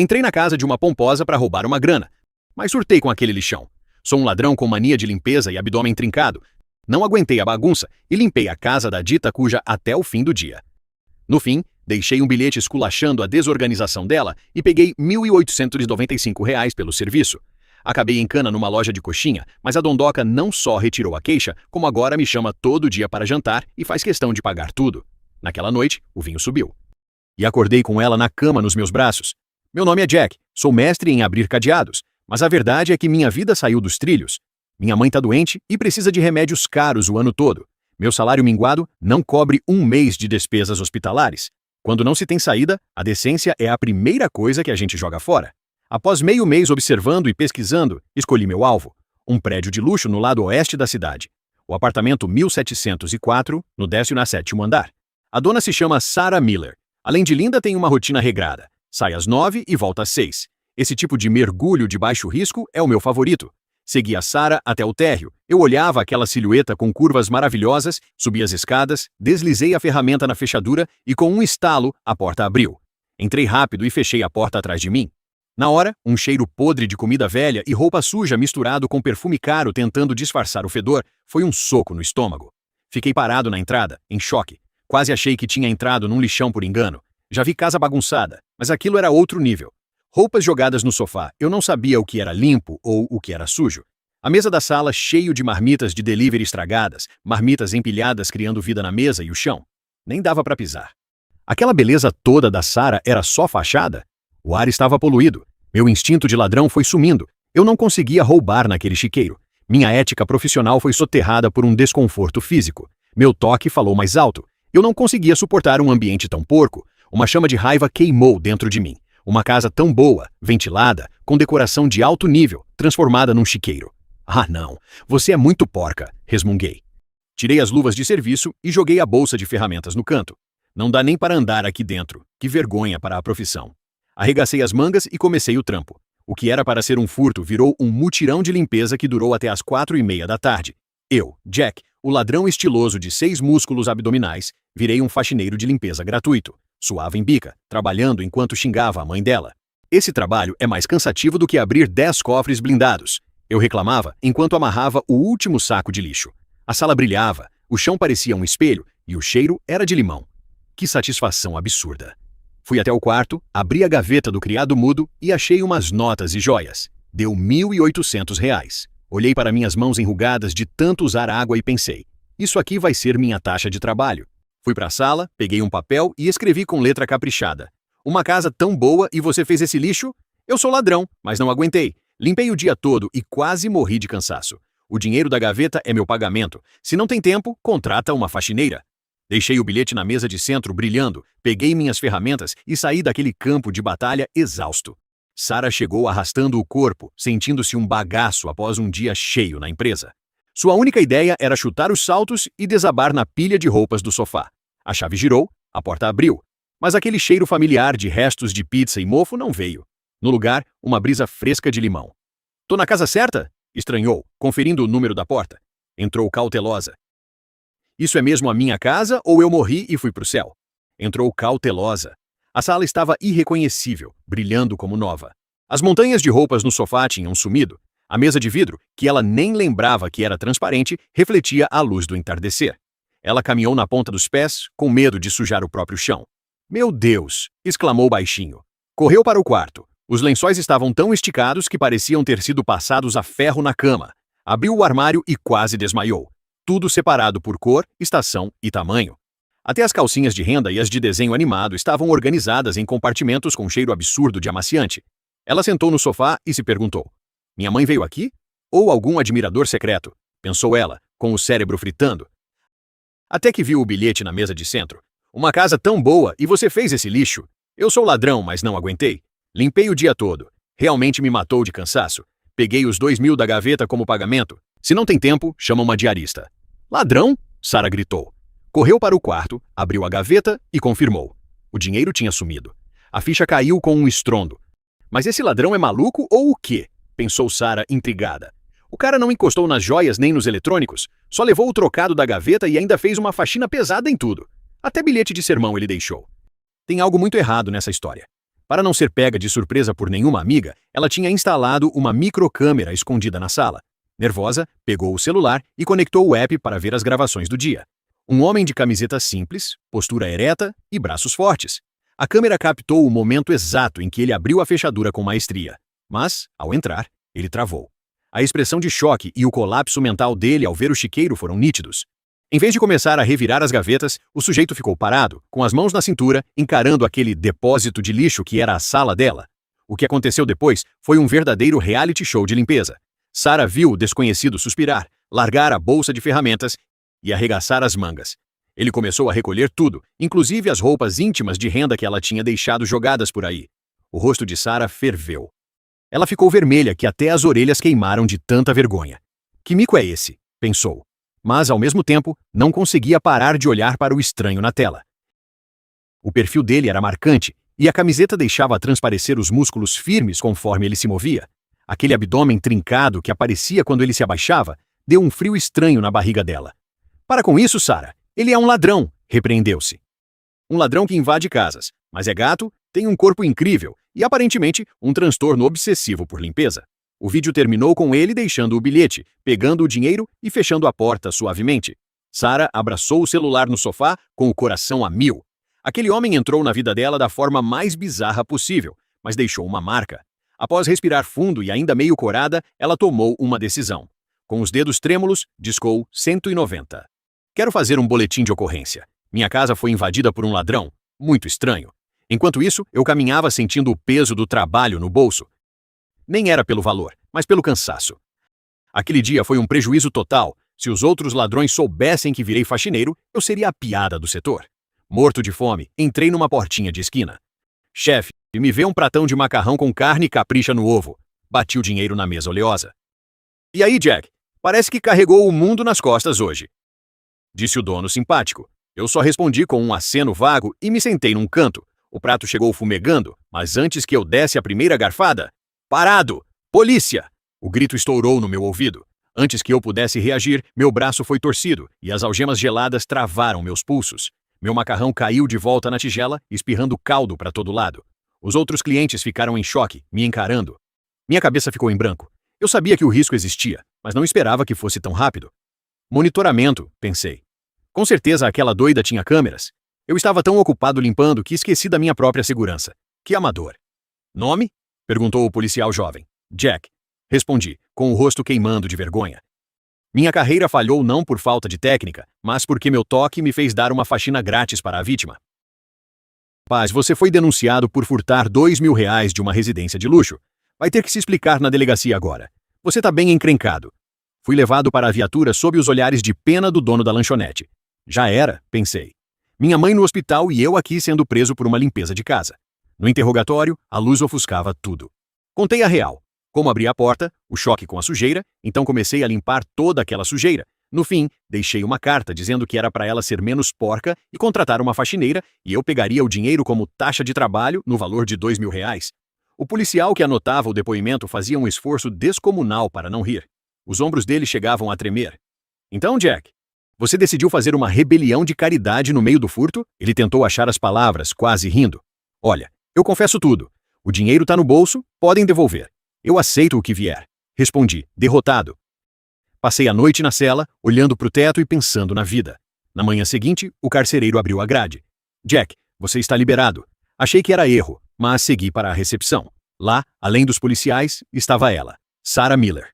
Entrei na casa de uma pomposa para roubar uma grana, mas surtei com aquele lixão. Sou um ladrão com mania de limpeza e abdômen trincado. Não aguentei a bagunça e limpei a casa da dita cuja até o fim do dia. No fim, deixei um bilhete esculachando a desorganização dela e peguei R$ 1.895 pelo serviço. Acabei em cana numa loja de coxinha, mas a dondoca não só retirou a queixa, como agora me chama todo dia para jantar e faz questão de pagar tudo. Naquela noite, o vinho subiu. E acordei com ela na cama nos meus braços. Meu nome é Jack, sou mestre em abrir cadeados, mas a verdade é que minha vida saiu dos trilhos. Minha mãe tá doente e precisa de remédios caros o ano todo. Meu salário minguado não cobre um mês de despesas hospitalares. Quando não se tem saída, a decência é a primeira coisa que a gente joga fora. Após meio mês observando e pesquisando, escolhi meu alvo, um prédio de luxo no lado oeste da cidade. O apartamento 1704, no 17º andar. A dona se chama Sarah Miller. Além de linda, tem uma rotina regrada. Sai às 9 e volta às 6. Esse tipo de mergulho de baixo risco é o meu favorito. Segui a Sarah até o térreo. Eu olhava aquela silhueta com curvas maravilhosas, subi as escadas, deslizei a ferramenta na fechadura e com um estalo, a porta abriu. Entrei rápido e fechei a porta atrás de mim. Na hora, um cheiro podre de comida velha e roupa suja misturado com perfume caro tentando disfarçar o fedor foi um soco no estômago. Fiquei parado na entrada, em choque. Quase achei que tinha entrado num lixão por engano. Já vi casa bagunçada, mas aquilo era outro nível. Roupas jogadas no sofá, eu não sabia o que era limpo ou o que era sujo. A mesa da sala cheio de marmitas de delivery estragadas, marmitas empilhadas criando vida na mesa e o chão. Nem dava para pisar. Aquela beleza toda da Sarah era só fachada? O ar estava poluído. Meu instinto de ladrão foi sumindo. Eu não conseguia roubar naquele chiqueiro. Minha ética profissional foi soterrada por um desconforto físico. Meu toque falou mais alto. Eu não conseguia suportar um ambiente tão porco. Uma chama de raiva queimou dentro de mim. Uma casa tão boa, ventilada, com decoração de alto nível, transformada num chiqueiro. Ah, não. Você é muito porca, resmunguei. Tirei as luvas de serviço e joguei a bolsa de ferramentas no canto. Não dá nem para andar aqui dentro. Que vergonha para a profissão. Arregacei as mangas e comecei o trampo. O que era para ser um furto virou um mutirão de limpeza que durou até as 4:30 da tarde. Eu, Jack, o ladrão estiloso de 6 músculos abdominais, virei um faxineiro de limpeza gratuito. Suava em bica, trabalhando enquanto xingava a mãe dela. Esse trabalho é mais cansativo do que abrir 10 cofres blindados. Eu reclamava enquanto amarrava o último saco de lixo. A sala brilhava, o chão parecia um espelho e o cheiro era de limão. Que satisfação absurda. Fui até o quarto, abri a gaveta do criado mudo e achei umas notas e joias. Deu R$ 1.800. Olhei para minhas mãos enrugadas de tanto usar água e pensei, isso aqui vai ser minha taxa de trabalho. Fui para a sala, peguei um papel e escrevi com letra caprichada. Uma casa tão boa e você fez esse lixo? Eu sou ladrão, mas não aguentei. Limpei o dia todo e quase morri de cansaço. O dinheiro da gaveta é meu pagamento. Se não tem tempo, contrata uma faxineira. Deixei o bilhete na mesa de centro brilhando, peguei minhas ferramentas e saí daquele campo de batalha exausto. Sarah chegou arrastando o corpo, sentindo-se um bagaço após um dia cheio na empresa. Sua única ideia era chutar os saltos e desabar na pilha de roupas do sofá. A chave girou, a porta abriu, mas aquele cheiro familiar de restos de pizza e mofo não veio. No lugar, uma brisa fresca de limão. Tô na casa certa? Estranhou, conferindo o número da porta. Entrou cautelosa. Isso é mesmo a minha casa ou eu morri e fui pro céu? Entrou cautelosa. A sala estava irreconhecível, brilhando como nova. As montanhas de roupas no sofá tinham sumido. A mesa de vidro, que ela nem lembrava que era transparente, refletia a luz do entardecer. Ela caminhou na ponta dos pés, com medo de sujar o próprio chão. Meu Deus! Exclamou baixinho. Correu para o quarto. Os lençóis estavam tão esticados que pareciam ter sido passados a ferro na cama. Abriu o armário e quase desmaiou. Tudo separado por cor, estação e tamanho. Até as calcinhas de renda e as de desenho animado estavam organizadas em compartimentos com cheiro absurdo de amaciante. Ela sentou no sofá e se perguntou: minha mãe veio aqui? Ou algum admirador secreto? Pensou ela, com o cérebro fritando. Até que viu o bilhete na mesa de centro. Uma casa tão boa e você fez esse lixo? Eu sou ladrão, mas não aguentei. Limpei o dia todo. Realmente me matou de cansaço. Peguei os 2.000 da gaveta como pagamento. Se não tem tempo, chama uma diarista. Ladrão? Sarah gritou. Correu para o quarto, abriu a gaveta e confirmou. O dinheiro tinha sumido. A ficha caiu com um estrondo. Mas esse ladrão é maluco ou o quê? Pensou Sarah intrigada. O cara não encostou nas joias nem nos eletrônicos, só levou o trocado da gaveta e ainda fez uma faxina pesada em tudo. Até bilhete de sermão ele deixou. Tem algo muito errado nessa história. Para não ser pega de surpresa por nenhuma amiga, ela tinha instalado uma microcâmera escondida na sala. Nervosa, pegou o celular e conectou o app para ver as gravações do dia. Um homem de camiseta simples, postura ereta e braços fortes. A câmera captou o momento exato em que ele abriu a fechadura com maestria. Mas, ao entrar, ele travou. A expressão de choque e o colapso mental dele ao ver o chiqueiro foram nítidos. Em vez de começar a revirar as gavetas, o sujeito ficou parado, com as mãos na cintura, encarando aquele depósito de lixo que era a sala dela. O que aconteceu depois foi um verdadeiro reality show de limpeza. Sarah viu o desconhecido suspirar, largar a bolsa de ferramentas e arregaçar as mangas. Ele começou a recolher tudo, inclusive as roupas íntimas de renda que ela tinha deixado jogadas por aí. O rosto de Sarah ferveu. Ela ficou vermelha que até as orelhas queimaram de tanta vergonha. Que mico é esse? Pensou. Mas, ao mesmo tempo, não conseguia parar de olhar para o estranho na tela. O perfil dele era marcante, e a camiseta deixava transparecer os músculos firmes conforme ele se movia. Aquele abdômen trincado que aparecia quando ele se abaixava deu um frio estranho na barriga dela. Para com isso, Sarah. Ele é um ladrão, repreendeu-se. Um ladrão que invade casas, mas é gato, tem um corpo incrível e, aparentemente, um transtorno obsessivo por limpeza. O vídeo terminou com ele deixando o bilhete, pegando o dinheiro e fechando a porta suavemente. Sarah abraçou o celular no sofá com o coração a mil. Aquele homem entrou na vida dela da forma mais bizarra possível, mas deixou uma marca. Após respirar fundo e ainda meio corada, ela tomou uma decisão. Com os dedos trêmulos, discou 190. Quero fazer um boletim de ocorrência. Minha casa foi invadida por um ladrão. Muito estranho. Enquanto isso, eu caminhava sentindo o peso do trabalho no bolso. Nem era pelo valor, mas pelo cansaço. Aquele dia foi um prejuízo total. Se os outros ladrões soubessem que virei faxineiro, eu seria a piada do setor. Morto de fome, entrei numa portinha de esquina. Chefe, me vê um pratão de macarrão com carne e capricha no ovo. Bati o dinheiro na mesa oleosa. E aí, Jack? Parece que carregou o mundo nas costas hoje. Disse o dono simpático. Eu só respondi com um aceno vago e me sentei num canto. O prato chegou fumegando, mas antes que eu desse a primeira garfada... Parado! Polícia! O grito estourou no meu ouvido. Antes que eu pudesse reagir, meu braço foi torcido e as algemas geladas travaram meus pulsos. Meu macarrão caiu de volta na tigela, espirrando caldo para todo lado. Os outros clientes ficaram em choque, me encarando. Minha cabeça ficou em branco. Eu sabia que o risco existia, mas não esperava que fosse tão rápido. Monitoramento, pensei. Com certeza aquela doida tinha câmeras. Eu estava tão ocupado limpando que esqueci da minha própria segurança. Que amador. Nome? Perguntou o policial jovem. Jack. Respondi, com o rosto queimando de vergonha. Minha carreira falhou não por falta de técnica, mas porque meu toque me fez dar uma faxina grátis para a vítima. Paz, você foi denunciado por furtar R$2.000 de uma residência de luxo. Vai ter que se explicar na delegacia agora. Você tá bem encrencado. Fui levado para a viatura sob os olhares de pena do dono da lanchonete. Já era, pensei. Minha mãe no hospital e eu aqui sendo preso por uma limpeza de casa. No interrogatório, a luz ofuscava tudo. Contei a real. Como abri a porta, o choque com a sujeira, então comecei a limpar toda aquela sujeira. No fim, deixei uma carta dizendo que era para ela ser menos porca e contratar uma faxineira e eu pegaria o dinheiro como taxa de trabalho no valor de R$2.000. O policial que anotava o depoimento fazia um esforço descomunal para não rir. Os ombros dele chegavam a tremer. Então, Jack, você decidiu fazer uma rebelião de caridade no meio do furto? Ele tentou achar as palavras, quase rindo. Olha, eu confesso tudo. O dinheiro tá no bolso, podem devolver. Eu aceito o que vier. Respondi, derrotado. Passei a noite na cela, olhando pro teto e pensando na vida. Na manhã seguinte, o carcereiro abriu a grade. Jack, você está liberado. Achei que era erro, mas segui para a recepção. Lá, além dos policiais, estava ela, Sarah Miller.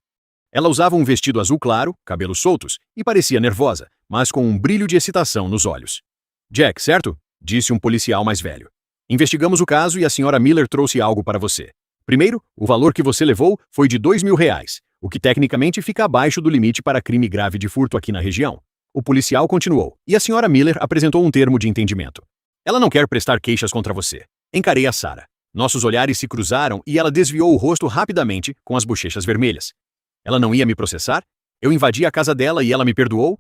Ela usava um vestido azul claro, cabelos soltos, e parecia nervosa, mas com um brilho de excitação nos olhos. Jack, certo? Disse um policial mais velho. Investigamos o caso e a senhora Miller trouxe algo para você. Primeiro, o valor que você levou foi de R$2.000, o que tecnicamente fica abaixo do limite para crime grave de furto aqui na região. O policial continuou, e a senhora Miller apresentou um termo de entendimento. Ela não quer prestar queixas contra você. Encarei a Sarah. Nossos olhares se cruzaram e ela desviou o rosto rapidamente, com as bochechas vermelhas. Ela não ia me processar? Eu invadi a casa dela e ela me perdoou?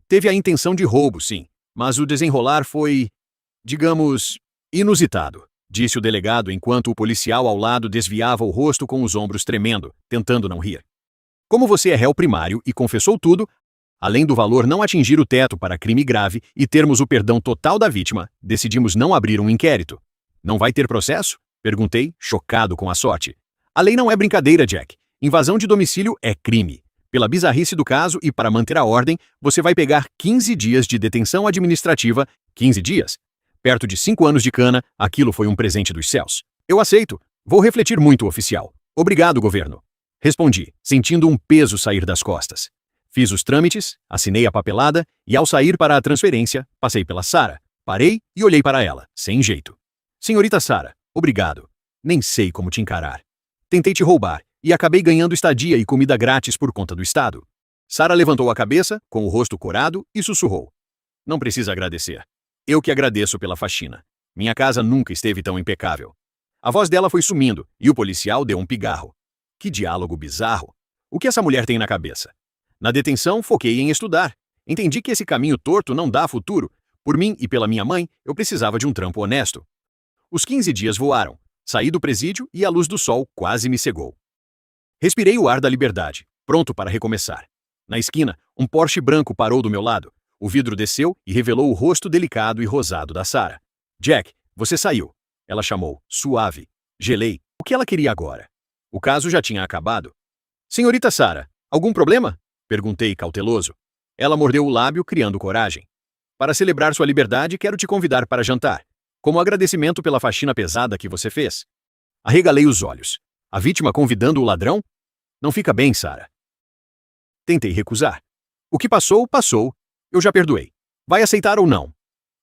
Teve a intenção de roubo, sim, mas o desenrolar foi, digamos, inusitado, disse o delegado enquanto o policial ao lado desviava o rosto com os ombros tremendo, tentando não rir. Como você é réu primário e confessou tudo, além do valor não atingir o teto para crime grave e termos o perdão total da vítima, decidimos não abrir um inquérito. Não vai ter processo? Perguntei, chocado com a sorte. A lei não é brincadeira, Jack. Invasão de domicílio é crime. Pela bizarrice do caso e para manter a ordem, você vai pegar 15 dias de detenção administrativa. 15 dias? Perto de 5 anos de cana, aquilo foi um presente dos céus. Eu aceito. Vou refletir muito, oficial. Obrigado, governo. Respondi, sentindo um peso sair das costas. Fiz os trâmites, assinei a papelada e, ao sair para a transferência, passei pela Sarah. Parei e olhei para ela, sem jeito. Senhorita Sarah, obrigado. Nem sei como te encarar. Tentei te roubar e acabei ganhando estadia e comida grátis por conta do Estado. Sarah levantou a cabeça, com o rosto corado, e sussurrou. Não precisa agradecer. Eu que agradeço pela faxina. Minha casa nunca esteve tão impecável. A voz dela foi sumindo e o policial deu um pigarro. Que diálogo bizarro. O que essa mulher tem na cabeça? Na detenção, foquei em estudar. Entendi que esse caminho torto não dá futuro. Por mim e pela minha mãe, eu precisava de um trampo honesto. Os 15 dias voaram. Saí do presídio e a luz do sol quase me cegou. Respirei o ar da liberdade, pronto para recomeçar. Na esquina, um Porsche branco parou do meu lado. O vidro desceu e revelou o rosto delicado e rosado da Sarah. Jack, você saiu. Ela chamou, suave. Gelei. O que ela queria agora? O caso já tinha acabado. Senhorita Sarah, algum problema? Perguntei cauteloso. Ela mordeu o lábio, criando coragem. Para celebrar sua liberdade, quero te convidar para jantar. Como agradecimento pela faxina pesada que você fez. Arregalei os olhos. A vítima convidando o ladrão? Não fica bem, Sarah. Tentei recusar. O que passou, passou. Eu já perdoei. Vai aceitar ou não?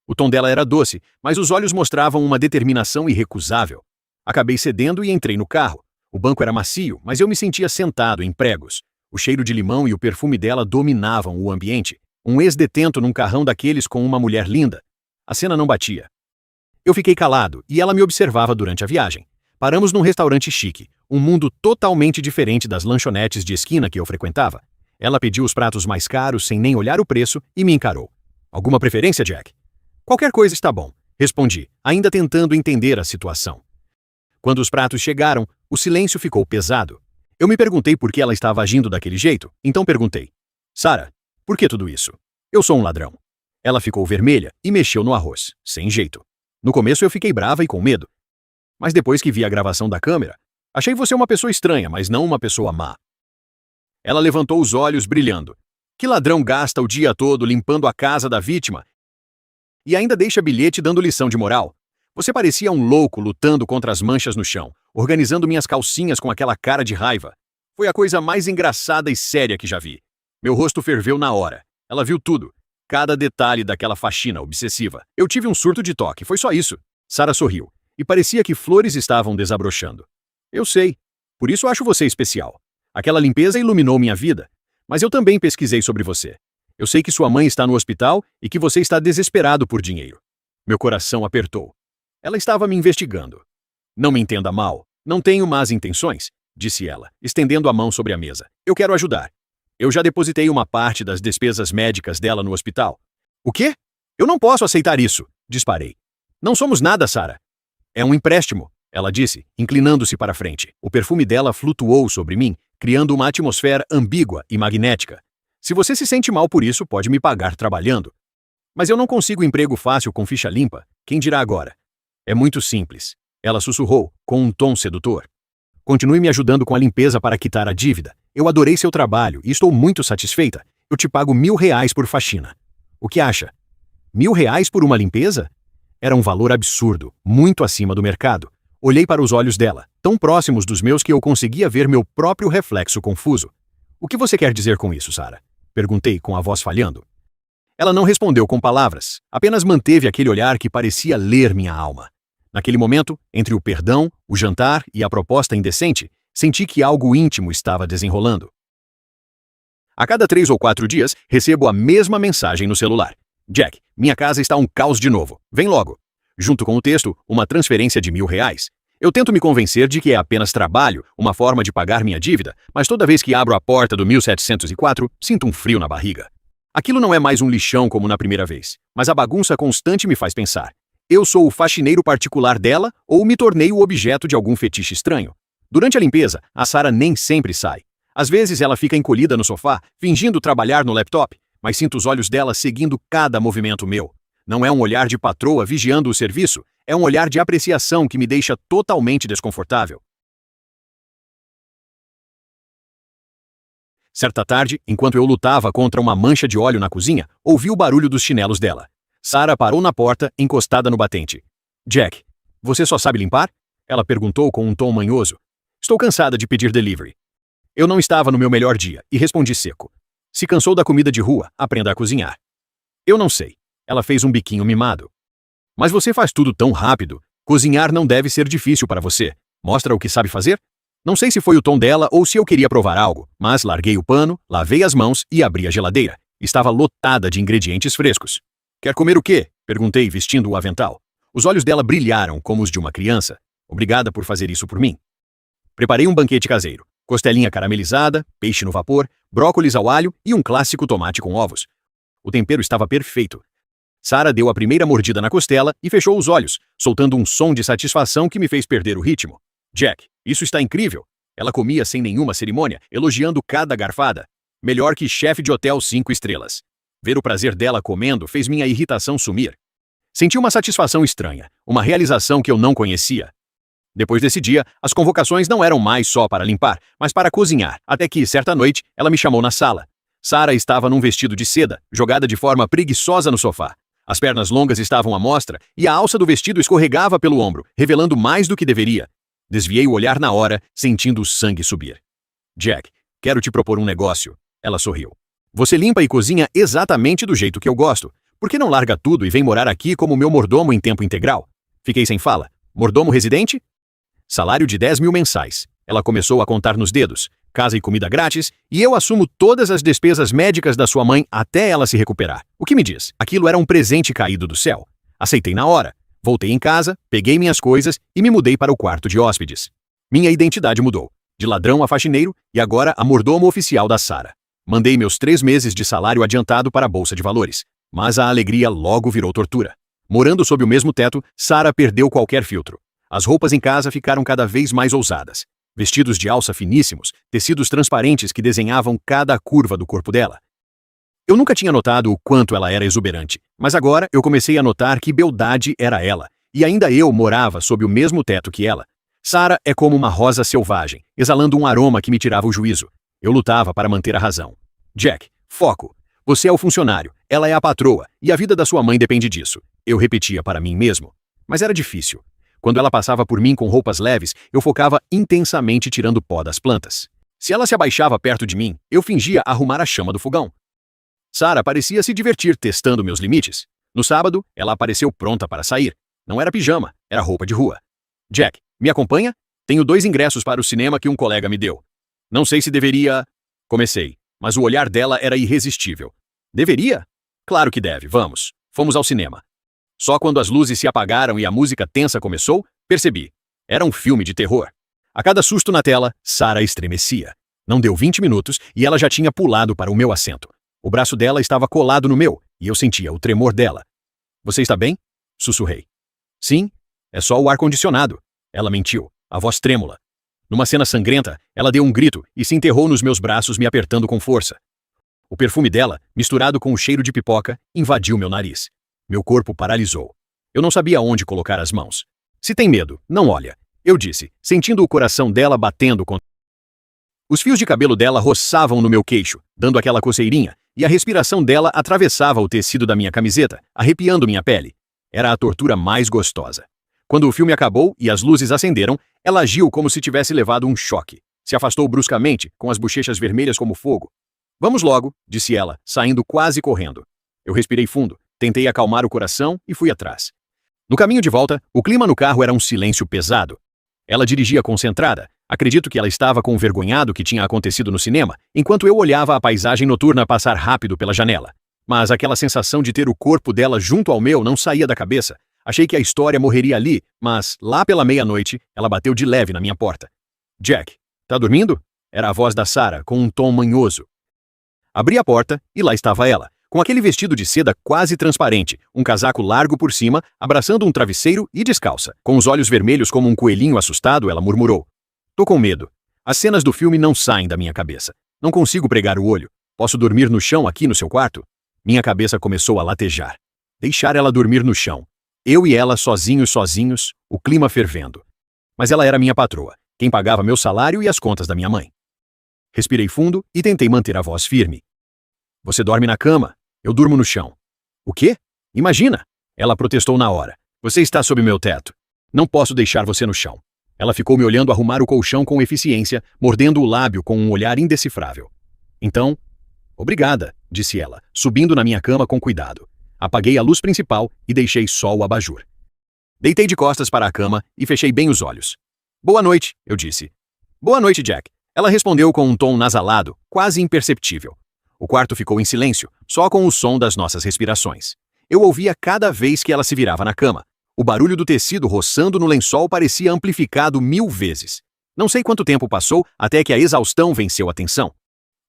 O tom dela era doce, mas os olhos mostravam uma determinação irrecusável. Acabei cedendo e entrei no carro. O banco era macio, mas eu me sentia sentado em pregos. O cheiro de limão e o perfume dela dominavam o ambiente. Um ex-detento num carrão daqueles com uma mulher linda. A cena não batia. Eu fiquei calado e ela me observava durante a viagem. Paramos num restaurante chique, um mundo totalmente diferente das lanchonetes de esquina que eu frequentava. Ela pediu os pratos mais caros sem nem olhar o preço e me encarou. Alguma preferência, Jack? Qualquer coisa está bom, respondi, ainda tentando entender a situação. Quando os pratos chegaram, o silêncio ficou pesado. Eu me perguntei por que ela estava agindo daquele jeito, então perguntei. Sarah, por que tudo isso? Eu sou um ladrão. Ela ficou vermelha e mexeu no arroz, sem jeito. No começo eu fiquei brava e com medo. Mas depois que vi a gravação da câmera, achei você uma pessoa estranha, mas não uma pessoa má. Ela levantou os olhos brilhando. Que ladrão gasta o dia todo limpando a casa da vítima e ainda deixa bilhete dando lição de moral? Você parecia um louco lutando contra as manchas no chão, organizando minhas calcinhas com aquela cara de raiva. Foi a coisa mais engraçada e séria que já vi. Meu rosto ferveu na hora. Ela viu tudo. Cada detalhe daquela faxina obsessiva. Eu tive um surto de toque, foi só isso. Sarah sorriu. E parecia que flores estavam desabrochando. Eu sei. Por isso acho você especial. Aquela limpeza iluminou minha vida. Mas eu também pesquisei sobre você. Eu sei que sua mãe está no hospital e que você está desesperado por dinheiro. Meu coração apertou. Ela estava me investigando. Não me entenda mal. Não tenho más intenções, disse ela, estendendo a mão sobre a mesa. Eu quero ajudar. Eu já depositei uma parte das despesas médicas dela no hospital. O quê? Eu não posso aceitar isso, disparei. Não somos nada, Sarah. É um empréstimo, ela disse, inclinando-se para frente. O perfume dela flutuou sobre mim, criando uma atmosfera ambígua e magnética. Se você se sente mal por isso, pode me pagar trabalhando. Mas eu não consigo emprego fácil com ficha limpa, quem dirá agora? É muito simples. Ela sussurrou, com um tom sedutor. Continue me ajudando com a limpeza para quitar a dívida. Eu adorei seu trabalho e estou muito satisfeita. Eu te pago R$1.000 por faxina. O que acha? R$1.000 por uma limpeza? Era um valor absurdo, muito acima do mercado. Olhei para os olhos dela, tão próximos dos meus que eu conseguia ver meu próprio reflexo confuso. O que você quer dizer com isso, Sarah? Perguntei com a voz falhando. Ela não respondeu com palavras, apenas manteve aquele olhar que parecia ler minha alma. Naquele momento, entre o perdão, o jantar e a proposta indecente, senti que algo íntimo estava desenrolando. A cada 3 ou 4 dias, recebo a mesma mensagem no celular. Jack, minha casa está um caos de novo. Vem logo. Junto com o texto, uma transferência de R$1.000. Eu tento me convencer de que é apenas trabalho, uma forma de pagar minha dívida, mas toda vez que abro a porta do 1704, sinto um frio na barriga. Aquilo não é mais um lixão como na primeira vez, mas a bagunça constante me faz pensar. Eu sou o faxineiro particular dela ou me tornei o objeto de algum fetiche estranho? Durante a limpeza, a Sarah nem sempre sai. Às vezes ela fica encolhida no sofá, fingindo trabalhar no laptop, mas sinto os olhos dela seguindo cada movimento meu. Não é um olhar de patroa vigiando o serviço, É um olhar de apreciação que me deixa totalmente desconfortável. Certa tarde, enquanto eu lutava contra uma mancha de óleo na cozinha, ouvi o barulho dos chinelos dela. Sarah parou na porta, encostada no batente. Jack, você só sabe limpar? Ela perguntou com um tom manhoso. Estou cansada de pedir delivery. Eu não estava no meu melhor dia e respondi seco. Se cansou da comida de rua, aprenda a cozinhar. Eu não sei. Ela fez um biquinho mimado. Mas você faz tudo tão rápido. Cozinhar não deve ser difícil para você. Mostra o que sabe fazer? Não sei se foi o tom dela ou se eu queria provar algo, mas larguei o pano, lavei as mãos e abri a geladeira. Estava lotada de ingredientes frescos. Quer comer o quê? Perguntei, vestindo o avental. Os olhos dela brilharam como os de uma criança. Obrigada por fazer isso por mim. Preparei um banquete caseiro. Costelinha caramelizada, peixe no vapor, brócolis ao alho e um clássico tomate com ovos. O tempero estava perfeito. Sarah deu a primeira mordida na costela e fechou os olhos, soltando um som de satisfação que me fez perder o ritmo. Jack, isso está incrível. Ela comia sem nenhuma cerimônia, elogiando cada garfada. Melhor que chefe de hotel 5 estrelas. Ver o prazer dela comendo fez minha irritação sumir. Senti uma satisfação estranha, uma realização que eu não conhecia. Depois desse dia, as convocações não eram mais só para limpar, mas para cozinhar, até que, certa noite, ela me chamou na sala. Sarah estava num vestido de seda, jogada de forma preguiçosa no sofá. As pernas longas estavam à mostra e a alça do vestido escorregava pelo ombro, revelando mais do que deveria. Desviei o olhar na hora, sentindo o sangue subir. Jack, quero te propor um negócio. Ela sorriu. Você limpa e cozinha exatamente do jeito que eu gosto. Por que não larga tudo e vem morar aqui como meu mordomo em tempo integral? Fiquei sem fala. Mordomo residente? Salário de 10 mil mensais. Ela começou a contar nos dedos. Casa e comida grátis, e eu assumo todas as despesas médicas da sua mãe até ela se recuperar. O que me diz? Aquilo era um presente caído do céu. Aceitei na hora. Voltei em casa, peguei minhas coisas e me mudei para o quarto de hóspedes. Minha identidade mudou. De ladrão a faxineiro e agora a mordomo oficial da Sarah. Mandei meus 3 meses de salário adiantado para a Bolsa de Valores. Mas a alegria logo virou tortura. Morando sob o mesmo teto, Sarah perdeu qualquer filtro. As roupas em casa ficaram cada vez mais ousadas. Vestidos de alça finíssimos, tecidos transparentes que desenhavam cada curva do corpo dela. Eu nunca tinha notado o quanto ela era exuberante, mas agora eu comecei a notar que beldade era ela, e ainda eu morava sob o mesmo teto que ela. Sarah é como uma rosa selvagem, exalando um aroma que me tirava o juízo. Eu lutava para manter a razão. Jack, foco. Você é o funcionário, ela é a patroa, e a vida da sua mãe depende disso. Eu repetia para mim mesmo. Mas era difícil. Quando ela passava por mim com roupas leves, eu focava intensamente tirando pó das plantas. Se ela se abaixava perto de mim, eu fingia arrumar a chama do fogão. Sarah parecia se divertir testando meus limites. No sábado, ela apareceu pronta para sair. Não era pijama, era roupa de rua. Jack, me acompanha? Tenho 2 ingressos para o cinema que um colega me deu. Não sei se deveria... Comecei, mas o olhar dela era irresistível. Deveria? Claro que deve, vamos. Fomos ao cinema. Só quando as luzes se apagaram e a música tensa começou, percebi. Era um filme de terror. A cada susto na tela, Sarah estremecia. Não deu 20 minutos e ela já tinha pulado para o meu assento. O braço dela estava colado no meu e eu sentia o tremor dela. Você está bem? Sussurrei. Sim, é só o ar-condicionado. Ela mentiu, a voz trêmula. Numa cena sangrenta, ela deu um grito e se enterrou nos meus braços me apertando com força. O perfume dela, misturado com o cheiro de pipoca, invadiu meu nariz. Meu corpo paralisou. Eu não sabia onde colocar as mãos. Se tem medo, não olha, eu disse, sentindo o coração dela batendo contra... Os fios de cabelo dela roçavam no meu queixo, dando aquela coceirinha, e a respiração dela atravessava o tecido da minha camiseta, arrepiando minha pele. Era a tortura mais gostosa. Quando o filme acabou e as luzes acenderam, ela agiu como se tivesse levado um choque. Se afastou bruscamente, com as bochechas vermelhas como fogo. Vamos logo, disse ela, saindo quase correndo. Eu respirei fundo. Tentei acalmar o coração e fui atrás. No caminho de volta, o clima no carro era um silêncio pesado. Ela dirigia concentrada. Acredito que ela estava com o vergonhado que tinha acontecido no cinema, enquanto eu olhava a paisagem noturna passar rápido pela janela. Mas aquela sensação de ter o corpo dela junto ao meu não saía da cabeça. Achei que a história morreria ali, mas, lá pela meia-noite, ela bateu de leve na minha porta. Jack, tá dormindo? Era a voz da Sarah, com um tom manhoso. Abri a porta e lá estava ela. Com aquele vestido de seda quase transparente, um casaco largo por cima, abraçando um travesseiro e descalça. Com os olhos vermelhos como um coelhinho assustado, ela murmurou. Tô com medo. As cenas do filme não saem da minha cabeça. Não consigo pregar o olho. Posso dormir no chão aqui no seu quarto? Minha cabeça começou a latejar. Deixar ela dormir no chão. Eu e ela sozinhos, o clima fervendo. Mas ela era minha patroa, quem pagava meu salário e as contas da minha mãe. Respirei fundo e tentei manter a voz firme. Você dorme na cama, eu durmo no chão. O quê? Imagina! Ela protestou na hora. Você está sob meu teto. Não posso deixar você no chão. Ela ficou me olhando arrumar o colchão com eficiência, mordendo o lábio com um olhar indecifrável. Então, obrigada, disse ela, subindo na minha cama com cuidado. Apaguei a luz principal e deixei só o abajur. Deitei de costas para a cama e fechei bem os olhos. Boa noite, eu disse. Boa noite, Jack. Ela respondeu com um tom nasalado, quase imperceptível. O quarto ficou em silêncio, só com o som das nossas respirações. Eu ouvia cada vez que ela se virava na cama. O barulho do tecido roçando no lençol parecia amplificado 1000 vezes. Não sei quanto tempo passou até que a exaustão venceu a tensão.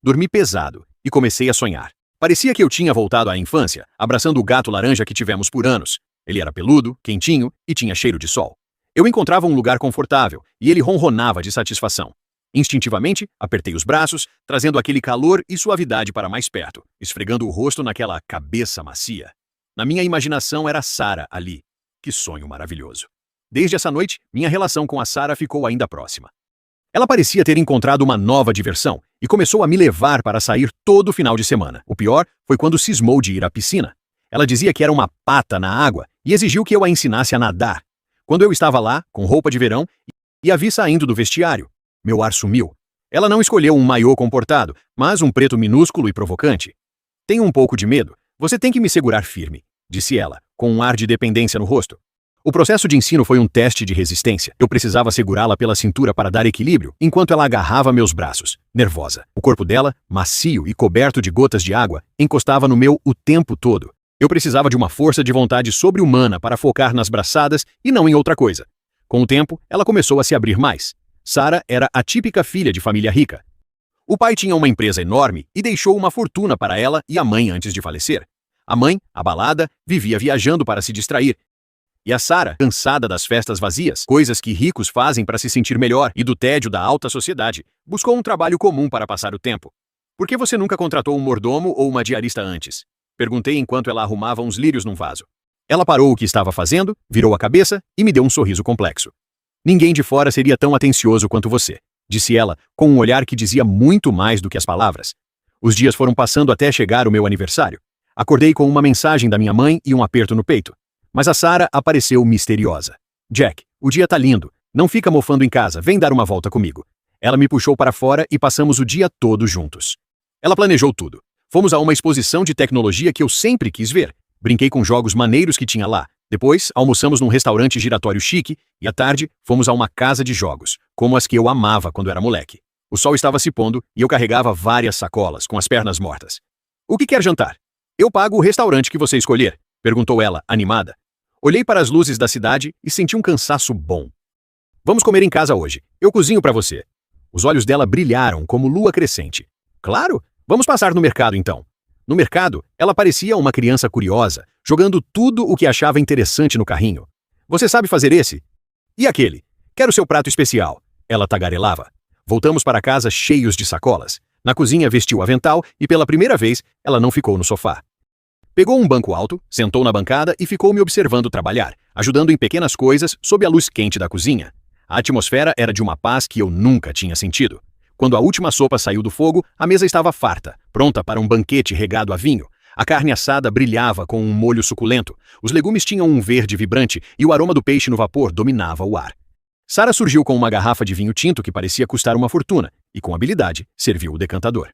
Dormi pesado e comecei a sonhar. Parecia que eu tinha voltado à infância, abraçando o gato laranja que tivemos por anos. Ele era peludo, quentinho e tinha cheiro de sol. Eu encontrava um lugar confortável e ele ronronava de satisfação. Instintivamente, apertei os braços, trazendo aquele calor e suavidade para mais perto, esfregando o rosto naquela cabeça macia. Na minha imaginação era Sarah ali. Que sonho maravilhoso. Desde essa noite, minha relação com a Sarah ficou ainda próxima. Ela parecia ter encontrado uma nova diversão e começou a me levar para sair todo final de semana. O pior foi quando cismou de ir à piscina. Ela dizia que era uma pata na água e exigiu que eu a ensinasse a nadar. Quando eu estava lá, com roupa de verão, e a vi saindo do vestiário, meu ar sumiu. Ela não escolheu um maiô comportado, mas um preto minúsculo e provocante. Tenho um pouco de medo. Você tem que me segurar firme, disse ela, com um ar de dependência no rosto. O processo de ensino foi um teste de resistência. Eu precisava segurá-la pela cintura para dar equilíbrio, enquanto ela agarrava meus braços, nervosa. O corpo dela, macio e coberto de gotas de água, encostava no meu o tempo todo. Eu precisava de uma força de vontade sobre-humana para focar nas braçadas e não em outra coisa. Com o tempo, ela começou a se abrir mais. Sarah era a típica filha de família rica. O pai tinha uma empresa enorme e deixou uma fortuna para ela e a mãe antes de falecer. A mãe, abalada, vivia viajando para se distrair. E a Sarah, cansada das festas vazias, coisas que ricos fazem para se sentir melhor, e do tédio da alta sociedade, buscou um trabalho comum para passar o tempo. Por que você nunca contratou um mordomo ou uma diarista antes? Perguntei enquanto ela arrumava uns lírios num vaso. Ela parou o que estava fazendo, virou a cabeça e me deu um sorriso complexo. Ninguém de fora seria tão atencioso quanto você, disse ela, com um olhar que dizia muito mais do que as palavras. Os dias foram passando até chegar o meu aniversário. Acordei com uma mensagem da minha mãe e um aperto no peito. Mas a Sarah apareceu misteriosa. Jack, o dia tá lindo. Não fica mofando em casa, vem dar uma volta comigo. Ela me puxou para fora e passamos o dia todo juntos. Ela planejou tudo. Fomos a uma exposição de tecnologia que eu sempre quis ver. Brinquei com jogos maneiros que tinha lá. Depois, almoçamos num restaurante giratório chique e, à tarde, fomos a uma casa de jogos, como as que eu amava quando era moleque. O sol estava se pondo e eu carregava várias sacolas, com as pernas mortas. O que quer jantar? Eu pago o restaurante que você escolher, perguntou ela, animada. Olhei para as luzes da cidade e senti um cansaço bom. Vamos comer em casa hoje. Eu cozinho para você. Os olhos dela brilharam como lua crescente. Claro! Vamos passar no mercado, então. No mercado, ela parecia uma criança curiosa, jogando tudo o que achava interessante no carrinho. Você sabe fazer esse? E aquele? Quero seu prato especial. Ela tagarelava. Voltamos para casa cheios de sacolas. Na cozinha vestiu o avental e pela primeira vez ela não ficou no sofá. Pegou um banco alto, sentou na bancada e ficou me observando trabalhar, ajudando em pequenas coisas sob a luz quente da cozinha. A atmosfera era de uma paz que eu nunca tinha sentido. Quando a última sopa saiu do fogo, a mesa estava farta, pronta para um banquete regado a vinho. A carne assada brilhava com um molho suculento, os legumes tinham um verde vibrante e o aroma do peixe no vapor dominava o ar. Sarah surgiu com uma garrafa de vinho tinto que parecia custar uma fortuna, e com habilidade, serviu o decantador.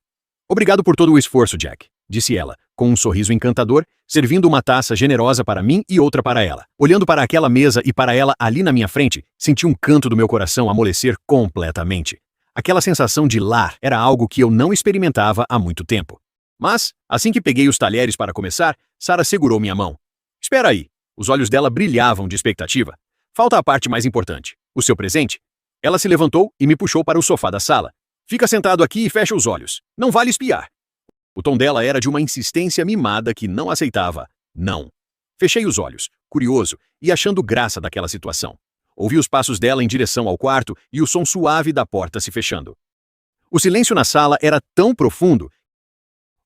Obrigado por todo o esforço, Jack, disse ela, com um sorriso encantador, servindo uma taça generosa para mim e outra para ela. Olhando para aquela mesa e para ela ali na minha frente, senti um canto do meu coração amolecer completamente. Aquela sensação de lar era algo que eu não experimentava há muito tempo. Mas, assim que peguei os talheres para começar, Sarah segurou minha mão. Espera aí. Os olhos dela brilhavam de expectativa. Falta a parte mais importante. O seu presente? Ela se levantou e me puxou para o sofá da sala. Fica sentado aqui e fecha os olhos. Não vale espiar. O tom dela era de uma insistência mimada que não aceitava. Não. Fechei os olhos, curioso e achando graça daquela situação. Ouvi os passos dela em direção ao quarto e o som suave da porta se fechando. O silêncio na sala era tão profundo.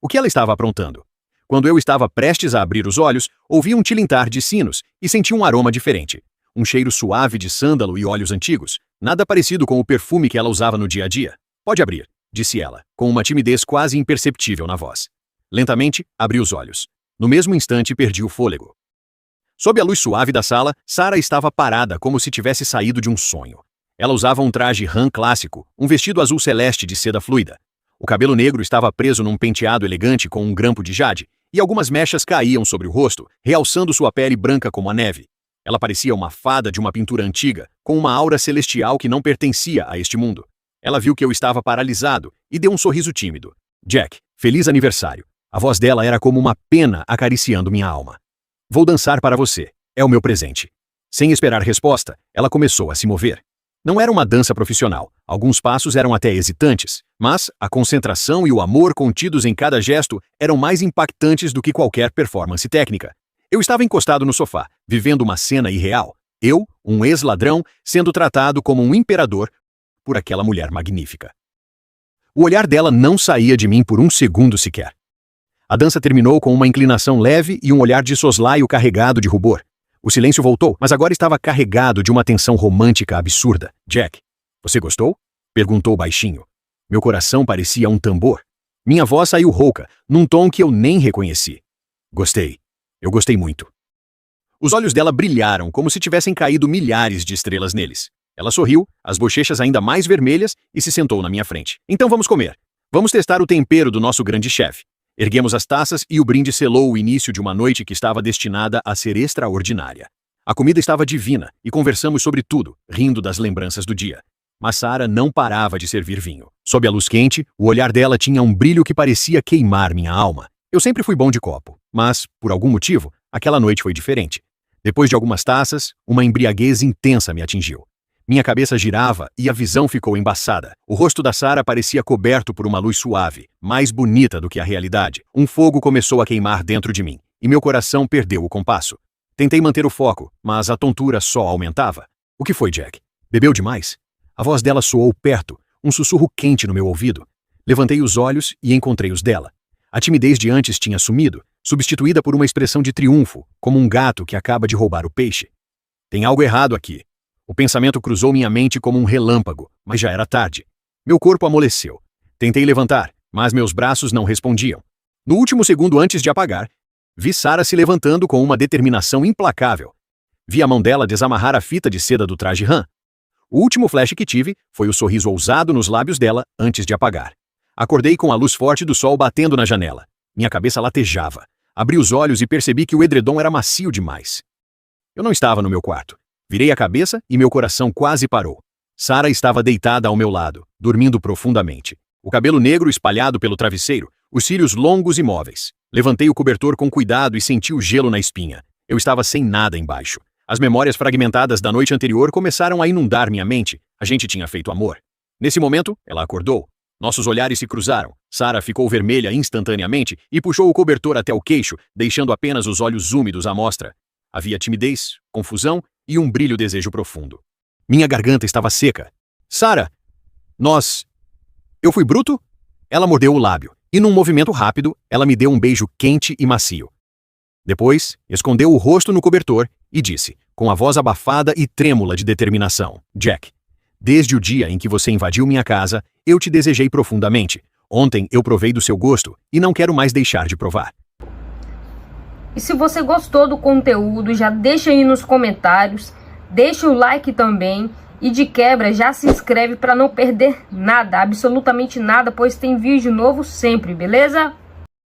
O que ela estava aprontando? Quando eu estava prestes a abrir os olhos, ouvi um tilintar de sinos e senti um aroma diferente. Um cheiro suave de sândalo e óleos antigos, nada parecido com o perfume que ela usava no dia a dia. Pode abrir, disse ela, com uma timidez quase imperceptível na voz. Lentamente, abri os olhos. No mesmo instante, perdi o fôlego. Sob a luz suave da sala, Sarah estava parada como se tivesse saído de um sonho. Ela usava um traje Han clássico, um vestido azul celeste de seda fluida. O cabelo negro estava preso num penteado elegante com um grampo de jade, e algumas mechas caíam sobre o rosto, realçando sua pele branca como a neve. Ela parecia uma fada de uma pintura antiga, com uma aura celestial que não pertencia a este mundo. Ela viu que eu estava paralisado e deu um sorriso tímido. Jack, feliz aniversário. A voz dela era como uma pena acariciando minha alma. Vou dançar para você. É o meu presente. Sem esperar resposta, ela começou a se mover. Não era uma dança profissional. Alguns passos eram até hesitantes, mas a concentração e o amor contidos em cada gesto eram mais impactantes do que qualquer performance técnica. Eu estava encostado no sofá, vivendo uma cena irreal. Eu, um ex-ladrão, sendo tratado como um imperador por aquela mulher magnífica. O olhar dela não saía de mim por um segundo sequer. A dança terminou com uma inclinação leve e um olhar de soslaio carregado de rubor. O silêncio voltou, mas agora estava carregado de uma tensão romântica absurda. Jack, você gostou? Perguntou baixinho. Meu coração parecia um tambor. Minha voz saiu rouca, num tom que eu nem reconheci. Gostei. Eu gostei muito. Os olhos dela brilharam como se tivessem caído milhares de estrelas neles. Ela sorriu, as bochechas ainda mais vermelhas, e se sentou na minha frente. Então vamos comer. Vamos testar o tempero do nosso grande chefe. Erguemos as taças e o brinde selou o início de uma noite que estava destinada a ser extraordinária. A comida estava divina e conversamos sobre tudo, rindo das lembranças do dia. Mas Sarah não parava de servir vinho. Sob a luz quente, o olhar dela tinha um brilho que parecia queimar minha alma. Eu sempre fui bom de copo, mas, por algum motivo, aquela noite foi diferente. Depois de algumas taças, uma embriaguez intensa me atingiu. Minha cabeça girava e a visão ficou embaçada. O rosto da Sarah parecia coberto por uma luz suave, mais bonita do que a realidade. Um fogo começou a queimar dentro de mim, e meu coração perdeu o compasso. Tentei manter o foco, mas a tontura só aumentava. O que foi, Jack? Bebeu demais? A voz dela soou perto, um sussurro quente no meu ouvido. Levantei os olhos e encontrei os dela. A timidez de antes tinha sumido, substituída por uma expressão de triunfo, como um gato que acaba de roubar o peixe. Tem algo errado aqui. O pensamento cruzou minha mente como um relâmpago, mas já era tarde. Meu corpo amoleceu. Tentei levantar, mas meus braços não respondiam. No último segundo antes de apagar, vi Sarah se levantando com uma determinação implacável. Vi a mão dela desamarrar a fita de seda do traje Han. O último flash que tive foi o sorriso ousado nos lábios dela antes de apagar. Acordei com a luz forte do sol batendo na janela. Minha cabeça latejava. Abri os olhos e percebi que o edredom era macio demais. Eu não estava no meu quarto. Virei a cabeça e meu coração quase parou. Sarah estava deitada ao meu lado, dormindo profundamente. O cabelo negro espalhado pelo travesseiro, os cílios longos e móveis. Levantei o cobertor com cuidado e senti o gelo na espinha. Eu estava sem nada embaixo. As memórias fragmentadas da noite anterior começaram a inundar minha mente. A gente tinha feito amor. Nesse momento, ela acordou. Nossos olhares se cruzaram. Sarah ficou vermelha instantaneamente e puxou o cobertor até o queixo, deixando apenas os olhos úmidos à mostra. Havia timidez, confusão e um brilho desejo profundo. Minha garganta estava seca. Sarah! Eu fui bruto? Ela mordeu o lábio, e num movimento rápido, ela me deu um beijo quente e macio. Depois, escondeu o rosto no cobertor e disse, com a voz abafada e trêmula de determinação: Jack, desde o dia em que você invadiu minha casa, eu te desejei profundamente. Ontem eu provei do seu gosto e não quero mais deixar de provar. E se você gostou do conteúdo, já deixa aí nos comentários, deixa o like também e de quebra já se inscreve para não perder nada, absolutamente nada, pois tem vídeo novo sempre, beleza?